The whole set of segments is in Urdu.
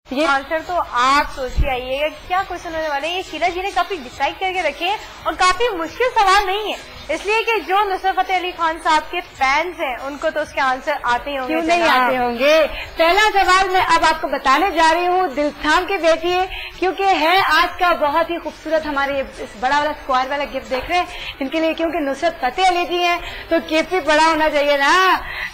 یہ آنسر تو آپ سوچ کے آئیے گا کیا کوشچن ہونے والے ہیں. یہ شیلا جی نے کافی ڈسائڈ کر کے رکھے ہیں اور کافی مشکل سوال نہیں ہے, اس لیے کہ جو نصرت فتح علی خان صاحب کے فینس ہیں ان کو تو اس کے آنسر آتے ہی ہوں گے. کیوں نہیں آتے ہوں گے؟ پہلا سوال میں اب آپ کو بتانے جا رہی ہوں, دل تھام کے بیٹھیے کیونکہ ہے آج کا بہت ہی خوبصورت. ہمارے اس بڑا والا اسکوائر والا گفٹ دیکھ رہے ہیں ان کے لیے, کیونکہ نصرت فتح علی جی ہیں تو گفٹ بھی بڑا ہونا چاہیے نا.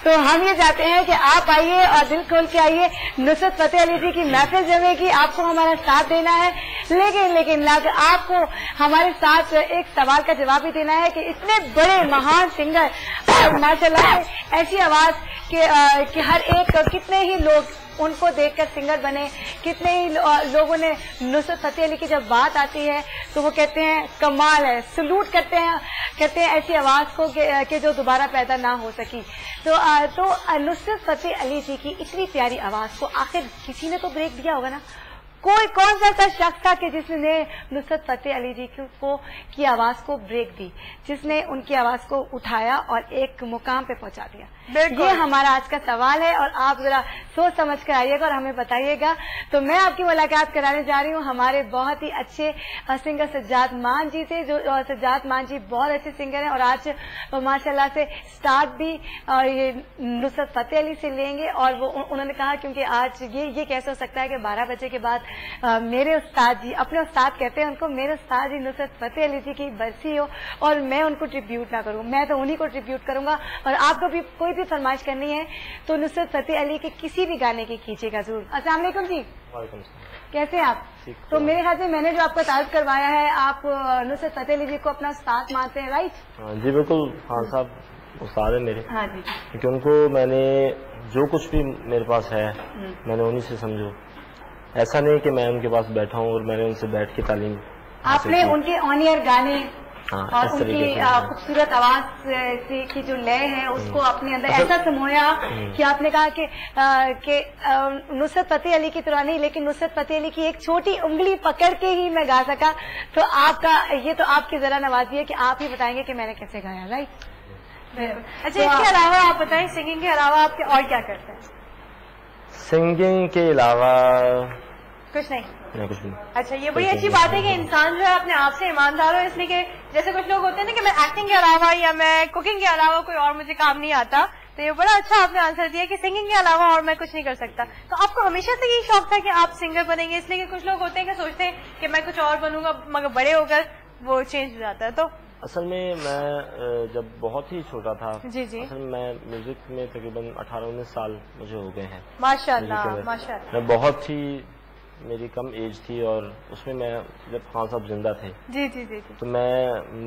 تو ہم یہ چاہتے ہیں کہ آپ آئیے اور دل کھول کے آئیے. نصرت فتح علی جی کی محفل جمے گی, آپ کو ہمارا ساتھ دینا ہے, لیکن آپ کو ہمارے ساتھ ایک سوال کا جواب بھی دینا ہے کہ اتنے بڑے مہان سنگر اور ماشاء اللہ ایسی آواز کہ ہر ایک کتنے ہی لوگ ان کو دیکھ کر سنگر بنے, کتنے ہی لوگوں نے نصرت فتح علی کی جب بات آتی ہے تو وہ کہتے ہیں کمال ہے, سلوٹ کرتے ہیں ایسی آواز کو کہ جو دوبارہ پیدا نہ ہو سکی. تو نصرت فتح علی جی کی اتنی پیاری آواز کو آخر کسی نے تو بریک دیا ہوگا نا. کون سا ایسا شخص تھا کہ جس نے نصرت فتح علی جی کی آواز کو بریک دی, جس نے ان کی آواز کو اٹھایا اور ایک مقام پہ پہنچا دیا؟ یہ ہمارا آج کا سوال ہے اور آپ ذرا سوچ سمجھ کر آئیے گا اور ہمیں بتائیے گا. تو میں آپ کی ملاقات کرانے جا رہی ہوں ہمارے بہت ہی اچھے سنگر سجاد مان جی سے. جو سجاد مان جی بہت اچھے سنگر ہیں اور آج ماشاء اللہ سے اسٹارٹ بھی اور یہ نصرت فتح علی سے لیں گے. اور وہ انہوں نے کہا کیونکہ آج یہ کیسے ہو سکتا ہے کہ 12 بجے کے بعد میرے استاد جی, اپنے استاد کہتے ہیں ان کو, میرے استاد جی نصرت فتح علی جی کی برسی ہو اور میں ان کو ٹریبیوٹ نہ کروں. میں تو انہی کو ٹریبیوٹ کروں گا. اور آپ کو بھی کوئی بھی فرمائش کرنی ہے تو نصرت فتح علی کے کسی بھی گانے کی کیجیے گا ضرور. السلام علیکم جی. وعلیکم السلام. کیسے ہیں آپ؟ تو میرے خیال سے میں نے جو آپ کا تعارف کروایا ہے, آپ نصرت فتح علی جی کو اپنا استاد مانتے ہیں, رائٹ؟ جی بالکل, خان صاحب استاد ہیں میرے. ہاں جی. کیونکہ ان کو میں نے جو کچھ بھی میرے پاس ہے میں نے انہی سے سمجھو. ایسا نہیں کہ میں ان کے پاس بیٹھا ہوں اور میں نے ان سے بیٹھ کے تعلیم. آپ نے ان کے آن ایئر گانے اور ان کی خوبصورت آواز کی جو لے ہے اس کو اپنے اندر ایسا سمویا کہ آپ نے کہا کہ نصرت فتح علی کی طرح نہیں, لیکن نصرت فتح علی کی ایک چھوٹی انگلی پکڑ کے ہی میں گا سکا. تو آپ کا یہ تو آپ کی ذرا نوازی ہے کہ آپ ہی بتائیں گے کہ میں نے کیسے گایا, رائٹ؟ اچھا, اس کے علاوہ آپ بتائیں سنگنگ کے علاوہ آپ اور کیا کرتے ہیں؟ سنگنگ کے علاوہ کچھ نہیں. کچھ نہیں. اچھا, یہ بڑی اچھی بات ہے کہ انسان جو ہے اپنے آپ سے ایماندار ہو, اس لیے کہ جیسے کچھ لوگ ہوتے ہیں نا کہ میں ایکٹنگ کے علاوہ یا میں کوکنگ کے علاوہ کوئی اور مجھے کام نہیں آتا. تو یہ بڑا اچھا آپ نے آنسر دیا کہ سنگنگ کے علاوہ اور میں کچھ نہیں کر سکتا. تو آپ کو ہمیشہ سے یہی شوق تھا کہ آپ سنگر بنیں گے؟ اس لیے کہ کچھ لوگ ہوتے ہیں کہ سوچتے ہیں کہ میں کچھ اور بنوں گا مگر بڑے ہو کر وہ چینج ہو جاتا ہے. تو اصل میں جب بہت ہی چھوٹا تھا, جی اصل میں میوزک میں تقریباً 18-19 سال مجھے ہو گئے ہیں. ماشاء اللہ, ماشاء اللہ. میں بہت ہی, میری کم ایج تھی اور اس میں جب خان صاحب زندہ تھے جی جی جی تو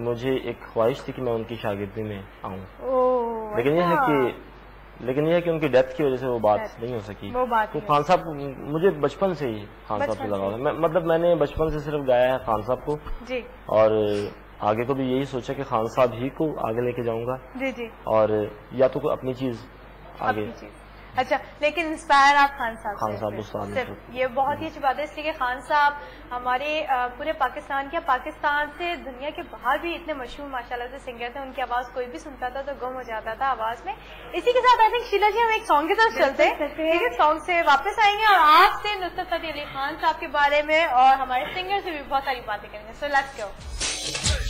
مجھے ایک خواہش تھی کہ میں ان کی شاگردی میں آؤں. لیکن یہ ہے کہ ان کی ڈیتھ کی وجہ سے وہ بات نہیں ہو سکی. تو خان صاحب مجھے بچپن سے ہی خان صاحب سے لگا ہوا, مطلب میں نے بچپن سے صرف گایا ہے خان صاحب کو جی, اور آگے کو بھی یہی سوچا کہ خان صاحب ہی کو آگے لے کے جاؤں گا. جی جی. اور یا تو کوئی اپنی چیز آگے. اچھا, لیکن انسپائر آپ خان صاحب استاد. یہ بہت ہی اچھی بات ہے, اس لیے کہ خان صاحب ہمارے پورے پاکستان سے دنیا کے باہر بھی اتنے مشہور ماشاء اللہ سے سنگر تھے. ان کی آواز کوئی بھی سنتا تھا تو گم ہو جاتا تھا آواز میں. اسی کے ساتھ آئی تھنک شیلا جی ہم ایک سانگ کی طرف چلتے ہیں, سانگ سے واپس آئیں گے اور آپ سے نصرت فتح علی خان صاحب کے بارے میں اور ہمارے سنگر سے بھی بہت ساری باتیں کریں گے. So let's go.